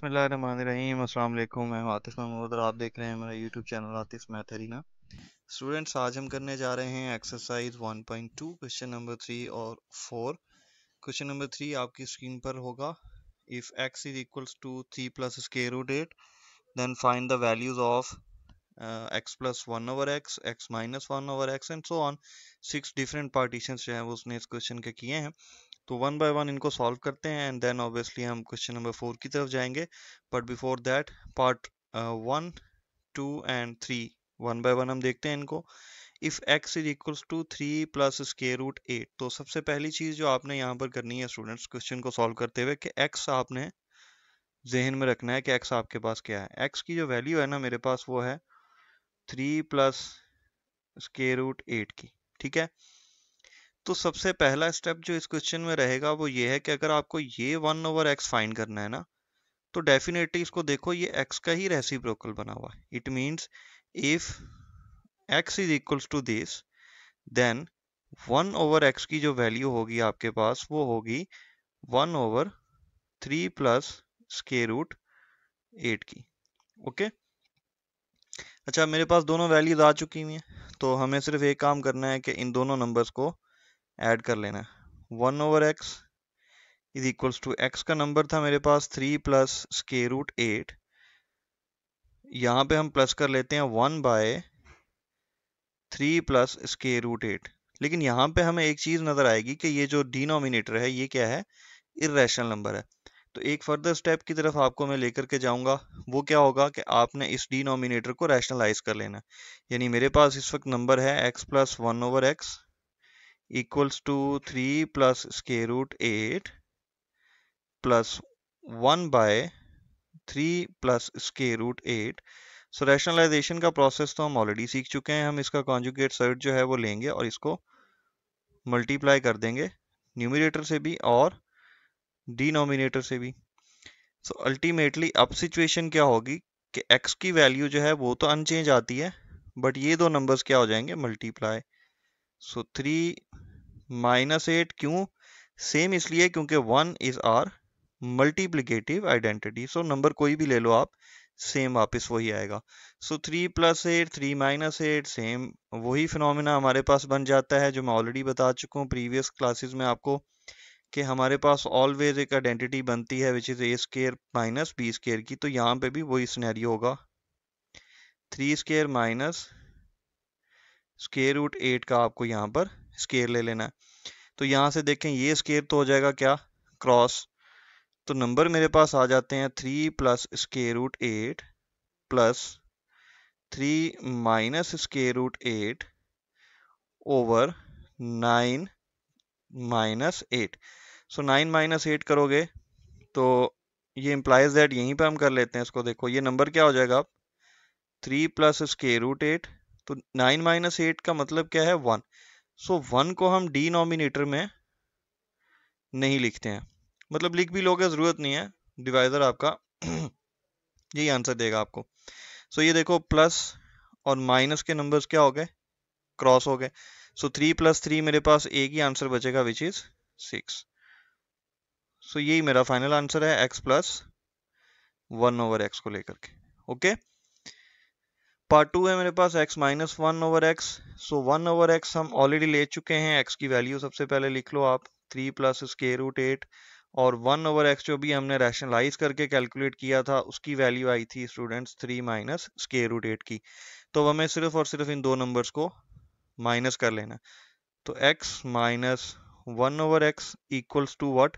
बिस्मिल्लाहिर्रहमानिर्रहीम। अस्सलाम वालेकुम। मैं हूं आतिफ महमूद और आप देख रहे हैं मेरा YouTube channel Atif math arena. Students, आज हम करने जा रहे हैं एक्सरसाइज 1.2 क्वेश्चन नंबर 3 और 4। क्वेश्चन नंबर 3 आपकी स्क्रीन पर होगा। If x is equals to 3 plus square root 8 then find the values of x plus 1 over x, x minus 1 over x and so on. 6 different partitions जो हैं वो उसने इस question के किए हैं। तो वन बाय वन इनको सॉल्व करते हैं एंड देन ऑब्वियसली हम क्वेश्चन नंबर 4 की तरफ जाएंगे। But before that part 1, 2 and 3 one by one हम देखते हैं इनको। If x is equals to 3 plus square root 8, तो सबसे पहली चीज जो आपने यहाँ पर करनी है स्टूडेंट्स क्वेश्चन को सॉल्व करते हुए कि x आपने जहन में रखना है कि x आपके पास क्या है। x की जो वैल्यू है ना मेरे पास वो है 3 प्लस स्क्वायर रूट 8 की। ठीक है, तो सबसे पहला स्टेप जो इस क्वेश्चन में रहेगा वो ये है कि अगर आपको ये 1 ओवर एक्स फाइंड करना है ना, तो डेफिनेटली इसको देखो, ये x का ही रेसिप्रोकल बना हुआ है। It means if x is equals to this then 1 over x की जो वैल्यू होगी आपके पास वो होगी 1 ओवर 3 प्लस स्क्वायर रूट 8 की। ओके, अच्छा मेरे पास दोनों वैल्यूज आ चुकी हुई हैं, तो हमें सिर्फ एक काम करना है कि इन दोनों नंबर्स को ऐड कर लेना है। 1 over x is equals to x का नंबर था मेरे पास 3 प्लस स्क्वायर रूट 8। यहाँ पे हम प्लस कर लेते हैं 1 बाय 3 प्लस स्क्वायर रूट 8। लेकिन यहाँ पे हमें एक चीज नजर आएगी कि ये जो डिनोमिनेटर है ये क्या है, इर्रेशनल नंबर है। तो एक फर्दर स्टेप की तरफ आपको मैं लेकर के जाऊंगा। वो क्या होगा कि आपने इस डिनोमिनेटर को रैशनलाइज कर लेना। यानी मेरे पास इस वक्त नंबर है x plus 1 over x equals to 3 plus square root 8 plus 1 by 3 plus square root 8। So rationalisation का प्रोसेस तो हम ऑलरेडी सीख चुके हैं। हम इसका कॉन्जुगेट सर्ट जो है वो लेंगे और इसको मल्टीप्लाई कर देंगे न्यूमरेटर से भी और डिनोमिनेटर से भी। सो अल्टीमेटली अब सिचुएशन क्या होगी कि x की वैल्यू जो है वो तो अनचेंज आती है, बट ये दो नंबर्स क्या हो जाएंगे, मल्टीप्लाई। सो 3 माइनस 8, क्यों? सेम इसलिए क्योंकि 1 is our multiplicative identity. So number कोई भी ले लो आप, सेम वापस वही आएगा। सो 3 प्लस 8, 3 माइनस 8, सेम वही फिनोमिना हमारे पास बन जाता है जो मैं ऑलरेडी बता चुका हूँ प्रीवियस क्लासेस में आपको, कि हमारे पास ऑलवेज एक आइडेंटिटी बनती है which is a square minus b square की। तो यहाँ पे भी वही सिनेरियो होगा, 3 स्क्वायर माइनस स्क्वायर रूट 8 का आपको यहाँ पर स्क्वायर ले लेना है। तो यहाँ से देखें ये स्क्वायर तो हो जाएगा क्या, क्रॉस। तो नंबर मेरे पास आ जाते हैं 3 plus square root 8 plus 3 minus square root 8 over 9 minus 8। So 9 minus 8 करोगे तो ये इंप्लाइज दैट, यहीं पे हम कर लेते हैं इसको। देखो ये नंबर क्या हो जाएगा अब, 3 प्लस स्क्वायर रूट 8। तो 9 माइनस 8 का मतलब क्या है, 1। सो 1 को हम डिनोमिनेटर में नहीं लिखते हैं, मतलब लिख भी लोगे जरूरत नहीं है, डिवाइजर आपका यही आंसर देगा आपको। सो ये देखो प्लस और माइनस के नंबर्स क्या हो गए, क्रॉस हो गए। सो 3 प्लस 3 मेरे पास एक ही आंसर बचेगा विच इज 6। सो यही मेरा फाइनल आंसर है x प्लस 1 ओवर एक्स को लेकर के। ओके, पार्ट 2 है मेरे पास x माइनस 1 ओवर एक्स। सो 1 ओवर एक्स हम ऑलरेडी ले चुके हैं, x की वैल्यू सबसे पहले लिख लो आप 3 प्लस स्क्वायर रूट 8, और 1 ओवर एक्स जो भी हमने रैशनलाइज करके कैलकुलेट किया था उसकी वैल्यू आई थी स्टूडेंट्स 3 माइनस स्क्वायर रूट 8 की। तो हमें सिर्फ और सिर्फ इन दो नंबर्स को माइनस कर लेना। तो x minus 1 over x equals to what,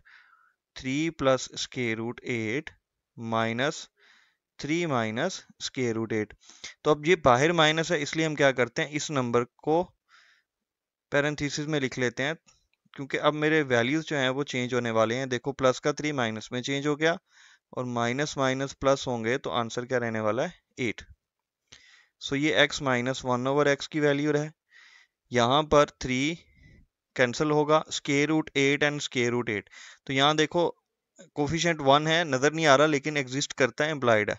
3 plus square root 8 minus 3 minus square root 8। तो अब ये बाहर माइनस है इसलिए हम क्या करते हैं, इस नंबर को पैरेंथेसिस में लिख लेते हैं, क्योंकि अब मेरे वैल्यूज जो हैं वो चेंज होने वाले हैं। देखो प्लस का 3 माइनस में चेंज हो गया और माइनस माइनस प्लस होंगे तो आंसर क्या रहने वाला है, 8। सो ये x माइनस 1 ओवर एक्स की वैल्यू है। यहाँ पर 3 कैंसिल होगा, square root 8 and square root 8। तो यहाँ देखो कोफिशिएंट 1 है, नजर नहीं आ रहा लेकिन एग्जिस्ट करता है, इम्प्लाइड है।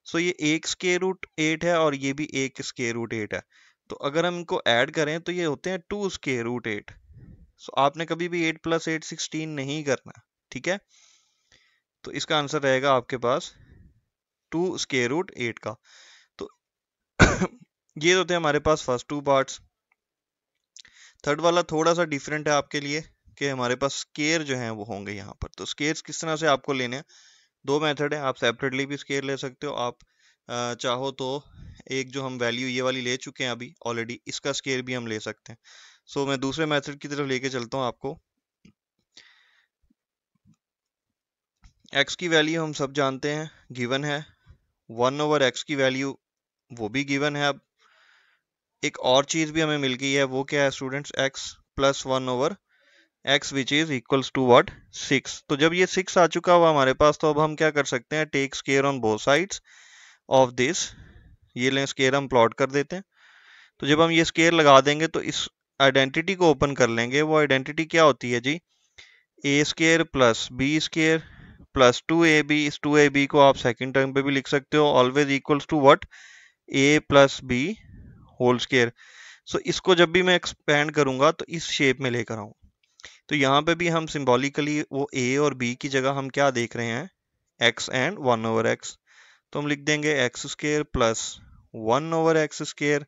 सो ये एक स्क्वायर रूट 8 है और ये भी एक स्क्वायर रूट 8 है। तो अगर हम इनको ऐड करें तो ये होते हैं 2 स्क्वायर रूट 8। सो आपने कभी भी 8 प्लस 8 16 नहीं करना, ठीक है। तो इसका आंसर रहेगा आपके पास 2 स्क्वायर रूट 8 का। तो ये तो थे हमारे पास फर्स्ट टू पार्ट्स। थर्ड वाला थोड़ा सा डिफरेंट है आपके लिए कि हमारे पास स्केयर जो है वो होंगे यहाँ पर। तो स्केयर्स किस तरह से आपको लेने हैं, दो मेथड है। आप सेपरेटली भी स्केयर ले सकते हो, आप चाहो तो एक जो हम वैल्यू ये वाली ले चुके हैं अभी ऑलरेडी, इसका स्केयर भी हम ले सकते हैं। सो मैं दूसरे मेथड की तरफ लेके चलता हूँ आपको। x की वैल्यू हम सब जानते हैं गिवन है, 1/x की वैल्यू वो भी गिवन है। अब एक और चीज भी हमें मिल गई है, वो क्या है students, x plus 1/x which is equals to what, 6। तो जब ये 6 आ चुका हुआ हमारे पास, तो अब हम क्या कर सकते हैं, take square on both sides of this. ये लें स्केयर हम प्लॉट कर देते हैं। तो जब हम ये स्केयर लगा देंगे तो इस आइडेंटिटी को ओपन कर लेंगे। वो आइडेंटिटी क्या होती है जी, A square plus B square plus 2ab। इस 2ab को आप सेकंड टर्म पे भी लिख सकते हो, always equals to what, a plus B whole square. So इसको जब भी मैं एक्सपेंड करूंगा तो इस शेप में लेकर आऊं। तो यहाँ पे भी हम सिंबॉलिकली वो a और b की जगह हम क्या देख रहे हैं, x एंड 1/x। तो हम लिख देंगे x square plus 1/x square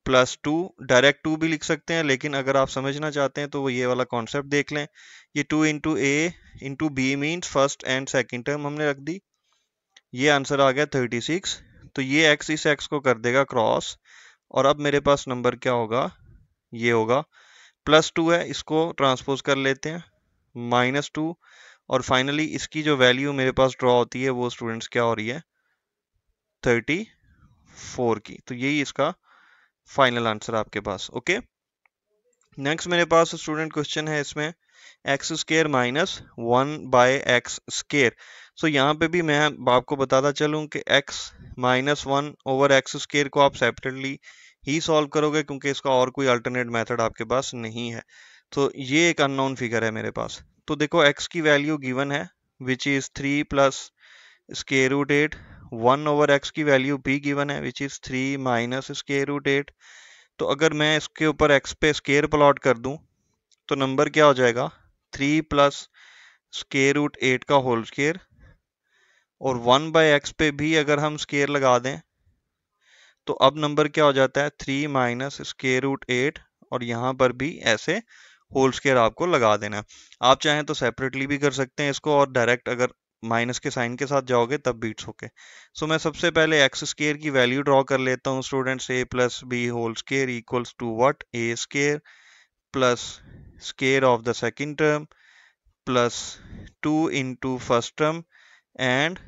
plus 2। Direct 2 भी लिख सकते हैं, लेकिन अगर आप समझना चाहते हैं तो वो ये वाला कॉन्सेप्ट देख लें। ये 2 into a into b means first and second term हमने रख दी। ये आंसर आ गया 36। तो ये x इस x को कर देगा क्रॉस, और अब मेरे पास नंबर क्या होगा, ये होगा प्लस 2 है, इसको ट्रांसपोज कर लेते हैं -2। और फाइनली इसकी जो वैल्यू मेरे पास ड्रॉ होती है वो स्टूडेंट्स क्या हो रही है, 34 की। तो यही इसका फाइनल आंसर आपके पास। ओके, नेक्स्ट मेरे पास स्टूडेंट क्वेश्चन है इसमें x square minus 1/x square. So यहाँ पे भी मैं आपको बताता चलूँ कि x माइनस 1/x स्केयर को आप सेपरेटली ही सॉल्व करोगे, क्योंकि इसका और कोई अल्टरनेट मेथड आपके पास नहीं है। तो ये एक अननोन फिगर है मेरे पास। तो देखो x की वैल्यू गिवन है which is 3 plus square root 8, 1/x की वैल्यू भी गिवन है which is 3 minus square root 8। तो अगर मैं इसके ऊपर x पे स्केयर प्लॉट कर दूं तो नंबर क्या हो जाएगा, 3 प्लस स्केयर रूट 8 का होल स्केयर, और 1/x पे भी अगर हम स्केयर लगा दें तो अब नंबर क्या हो जाता है, 3 माइनस स्केयर रूट 8, और यहाँ पर भी ऐसे होल स्केयर आपको लगा देना है। आप चाहें तो सेपरेटली भी कर सकते हैं इसको, और डायरेक्ट अगर माइनस के साइन के साथ जाओगे तब भी इट्स ओके। सो मैं सबसे पहले एक्स स्केयर की वैल्यू ड्रॉ कर लेता हूँ students, a plus B whole square equals to what, a square plus square of the second term plus 2 into first term, and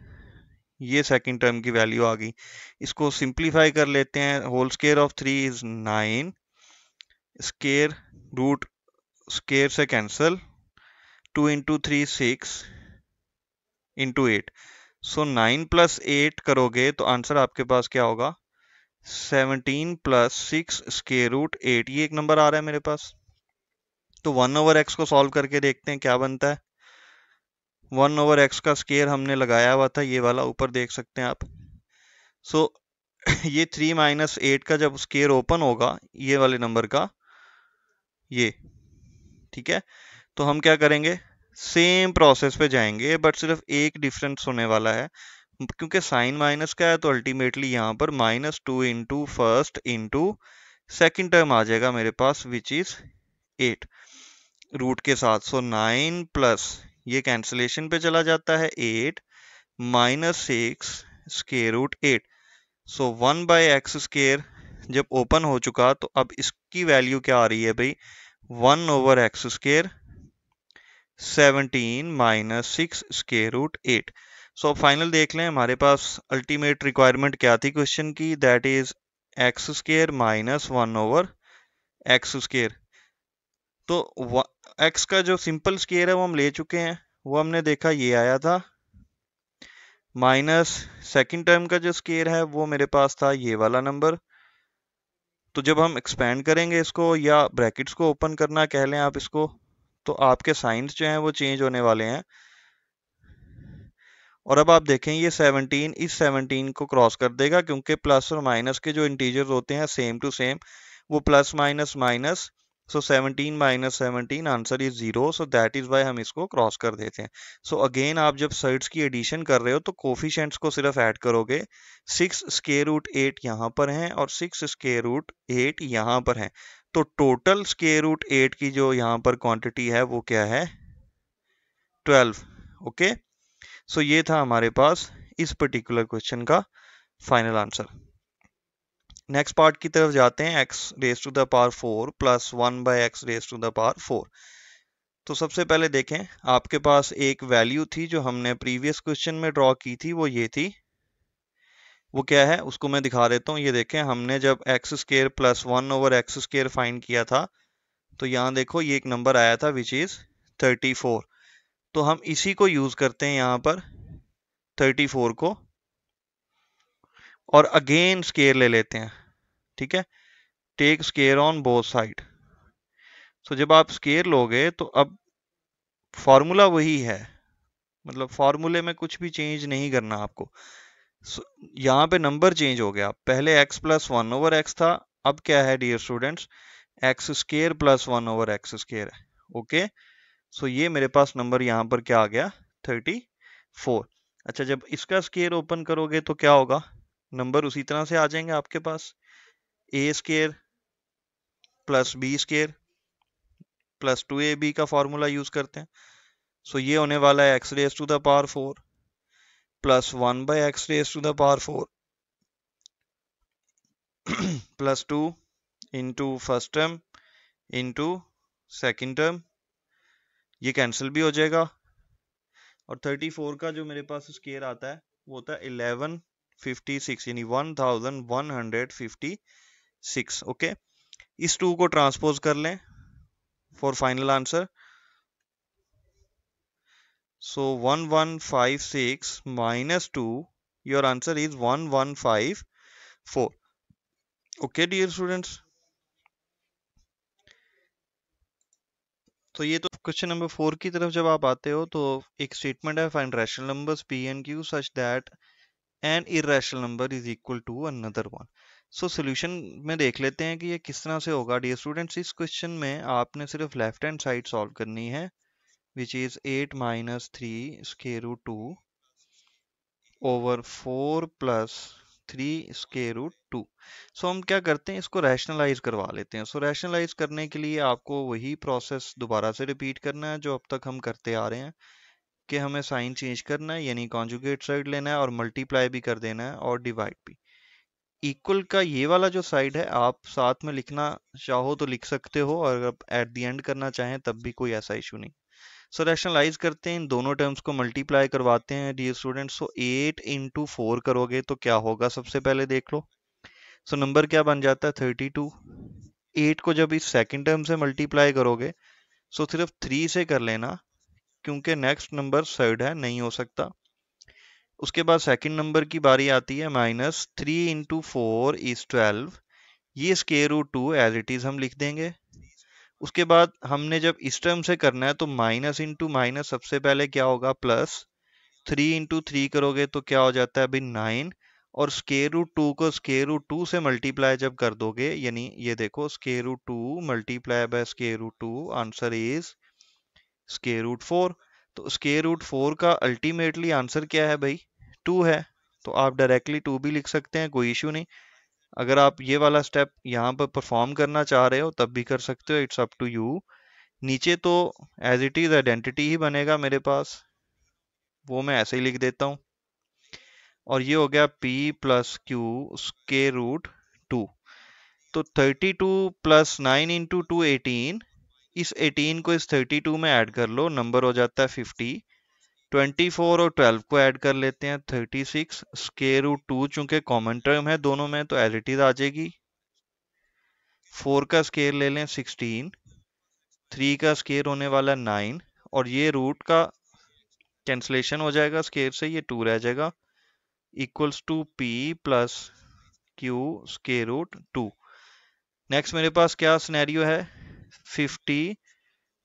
ये सेकंड टर्म की वैल्यू आ गई। इसको सिंप्लीफाई कर लेते हैं, whole square of 3 is 9, square root square से cancel, 2 into 3 6 into 8। So 9 plus 8 करोगे तो आंसर आपके पास क्या होगा, 17 प्लस 6 स्केयर रूट 8। ये एक नंबर आ रहा है मेरे पास। तो 1/x को सॉल्व करके देखते हैं क्या बनता है। 1/x का स्केयर हमने लगाया हुआ था, ये वाला ऊपर देख सकते हैं आप। सो ये 3 माइनस 8 का जब स्केयर ओपन होगा ये वाले नंबर का, ये ठीक है, तो हम क्या करेंगे, सेम प्रोसेस पे जाएंगे, बट सिर्फ एक डिफरेंस होने वाला है, क्योंकि साइन माइनस का है तो अल्टीमेटली यहाँ पर -2 into first into second term आ जाएगा मेरे पास विच इज 8 रूट के साथ। सो 9 प्लस ये कैंसिलेशन पे चला जाता है, 8 माइनस 6 स्केयर रूट 8। सो 1/x स्केयर जब ओपन हो चुका तो अब इसकी वैल्यू क्या आ रही है भाई, 1/x square 17 minus 6 square root 8। So final देख लें हमारे पास अल्टीमेट रिक्वायरमेंट क्या थी क्वेश्चन की, that is x square minus 1/x square. तो x का जो सिंपल स्केयर है वो हम ले चुके हैं, वो हमने देखा ये आया था, माइनस सेकंड टर्म का जो स्केयर है वो मेरे पास था ये वाला नंबर। तो जब हम एक्सपेंड करेंगे इसको, या ब्रैकेट्स को ओपन करना कह लें आप इसको, तो आपके साइंस जो हैं वो चेंज होने वाले हैं। और अब आप देखें ये 17 इस 17 को क्रॉस कर देगा, क्योंकि प्लस और माइनस के जो इंटीजर्स होते हैं सेम टू सेम, वो plus minus minus so 17 minus 17 answer is 0, so that is why हम इसको क्रॉस कर देते हैं। सो अगेन आप जब साइड्स की एडिशन कर रहे हो तो कोफिशिएंट्स को सिर्फ ऐड करोगे। 6 स्क्वायर रूट 8 यहाँ पर हैं और 6 स्क्वायर रूट 8 यहाँ पर हैं, तो टोटल स्क्वायर रूट 8 की जो यहाँ पर क्वांटिटी है वो क्या है, 12। ओके, सो ये था हमारे पास इस पर्टिकुलर क्वेश्चन का फाइनल आंसर। नेक्स्ट पार्ट की तरफ जाते हैं, x raise to the power 4 plus 1 by x raise to the power 4। तो सबसे पहले देखें, आपके पास एक वैल्यू थी जो हमने प्रीवियस क्वेश्चन में ड्रॉ की थी, वो ये थी। वो क्या है उसको मैं दिखा देता हूँ। ये देखें, हमने जब x square plus 1 over x square find किया था, तो यहाँ देखो ये एक नंबर आया था विच इज 34। तो हम इसी को यूज करते हैं यहाँ पर 34 को, और अगेन स्केयर ले लेते हैं। ठीक है, take square on both side. तो जब आप स्केयर लोगे तो अब फॉर्मूला वही है, मतलब फॉर्मूले में कुछ भी चेंज नहीं करना आपको। यहाँ पे नंबर चेंज हो गया, पहले x प्लस 1 ओवर एक्स था, अब क्या है dear students, x square plus 1 over x square है। ओके, सो ये मेरे पास नंबर यहाँ पर क्या आ गया, 34। अच्छा, जब इसका स्केयर ओपन करोगे तो क्या होगा, नंबर उसी तरह से आ जाएंगे आपके पास, A square plus B square plus 2ab का फॉर्मूला यूज करते हैं। सो ये होने वाला है x raise to the power 4 plus 1 by x raise to the power 4 plus 2 into first term into second term, ये कैंसिल भी हो जाएगा। और 34 का जो मेरे पास स्केयर आता है वो होता है 1156, यानी 1156। ओके, इस 2 को ट्रांसपोज कर लें for final answer. So 1156 minus 2, your answer is 1154. Okay dear students, तो ये तो क्वेश्चन नंबर 4 की तरफ जब आप आते हो तो एक स्टेटमेंट है, find rational numbers p and q such that an irrational number is equal to another one. So solution में देख लेते हैं कि ये किस तरह से होगा डियर स्टूडेंट्स। इस क्वेश्चन में आपने सिर्फ लेफ्ट हैंड साइड सॉल्व करनी है, which is 8 minus 3 square root 2 over 4 plus 3 square root 2। So हम क्या करते हैं, इसको रैशनलाइज करवा लेते हैं। सो रैशनलाइज करने के लिए आपको वही प्रोसेस दोबारा से रिपीट करना है जो अब तक हम करते आ रहे हैं, कि हमें साइन चेंज करना है, यानी कॉन्जुगेट साइड लेना है और मल्टीप्लाई भी कर देना है और डिवाइड भी। इक्वल का ये वाला जो साइड है आप साथ में लिखना चाहो तो लिख सकते हो, और अगर एट द एंड करना चाहें तब भी कोई ऐसा इशू नहीं। सो रैशनलाइज करते हैं, इन दोनों टर्म्स को मल्टीप्लाई करवाते हैं डियर स्टूडेंट्स। सो 8 इंटू 4 करोगे तो क्या होगा, सबसे पहले देख लो। सो नंबर क्या बन जाता है, 32। 8 को जब इस सेकंड टर्म से मल्टीप्लाई करोगे सो सिर्फ 3 से कर लेना, क्योंकि नेक्स्ट नंबर थर्ड है, नहीं हो सकता। उसके बाद सेकंड नंबर की बारी आती है, माइनस 3 इंटू 4 इज 12। ये square root 2 as it is हम लिख देंगे। उसके बाद हमने जब इस टर्म से करना है तो माइनस इंटू माइनस सबसे पहले क्या होगा, प्लस। 3 इंटू 3 करोगे तो क्या हो जाता है अभी 9, और स्क्वायर रूट 2 को स्क्वायर रूट 2 से मल्टीप्लाई जब कर दोगे, यानी ये देखो square root 2 multiply by square root 2, answer is square root 4। तो स्क्वायर रूट 4 का अल्टीमेटली आंसर क्या है भाई, 2 है। तो आप डायरेक्टली 2 भी लिख सकते हैं, कोई इशू नहीं। अगर आप ये वाला स्टेप यहाँ पर परफॉर्म करना चाह रहे हो तब भी कर सकते हो, इट्स अप टू यू। नीचे तो एज इट इज आइडेंटिटी ही बनेगा मेरे पास, वो मैं ऐसे ही लिख देता हूँ। और ये हो गया p plus Q square root 2। तो 32 प्लस 9 इंटू 2 18, इस 18 को इस 32 में ऐड कर लो, नंबर हो जाता है 50। 24 और 12 को ऐड कर लेते हैं 36। स्क्वायर रूट 2 चूंकि कॉमन टर्म है दोनों में तो एज इट इज आ जाएगी। 4 का स्क्वायर ले लें 16, 3 का स्क्वायर होने वाला 9, और ये रूट का कैंसलेशन हो जाएगा स्क्वायर से, ये 2 रह जाएगा, equals to p plus Q square root 2। Next मेरे पास क्या सिनेरियो है, 50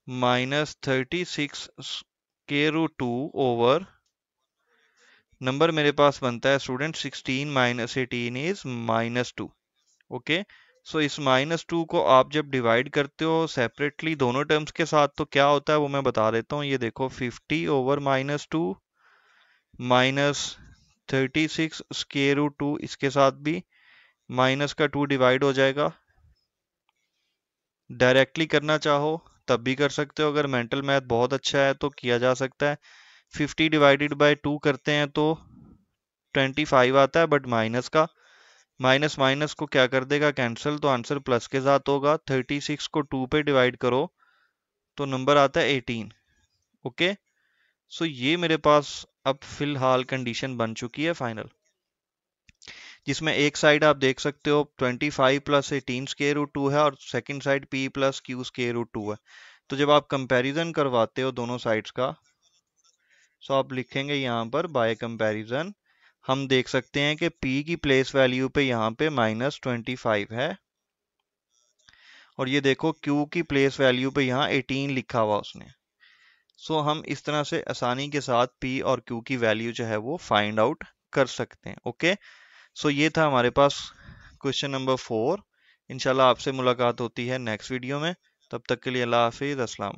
minus 36 square root 2 over, number मेरे पास बनता है student 16 minus 18 is minus 2। Okay, so इस -2 को आप जब डिवाइड करते हो सेपरेटली दोनों टर्म्स के साथ तो क्या होता है वो मैं बता देता हूँ। ये देखो 50/-2 -36 √2, इसके साथ भी माइनस का 2 डिवाइड हो जाएगा। डायरेक्टली करना चाहो तब भी कर सकते हो, अगर मेंटल मैथ बहुत अच्छा है तो किया जा सकता है। 50/2 करते हैं तो 25 आता है, बट माइनस का माइनस माइनस को क्या कर देगा, कैंसिल, तो आंसर प्लस के साथ होगा। 36 को 2 पे डिवाइड करो तो नंबर आता है 18। ओके, सो ये मेरे पास अब फिलहाल कंडीशन बन चुकी है फाइनल, जिसमें एक साइड आप देख सकते हो 25 + 18 √2 है और सेकंड साइड p + q √2 है। तो जब आप कंपैरिजन करवाते हो दोनों साइड्स का, सो आप लिखेंगे यहाँ पर बाय कंपैरिजन हम देख सकते हैं कि p की प्लेस वैल्यू पे यहाँ पे -25 है, और ये देखो q की प्लेस वैल्यू पे यहाँ 18 लिखा हुआ उसने। सो हम इस तरह से आसानी के साथ p और q की वैल्यू जो है वो फाइंड आउट कर सकते हैं। ओके, सो ये था हमारे पास क्वेश्चन नंबर 4। इंशाल्लाह आपसे मुलाकात होती है नेक्स्ट वीडियो में। तब तक के लिए अल्लाह हाफिज, अस्सलाम वालेकुम।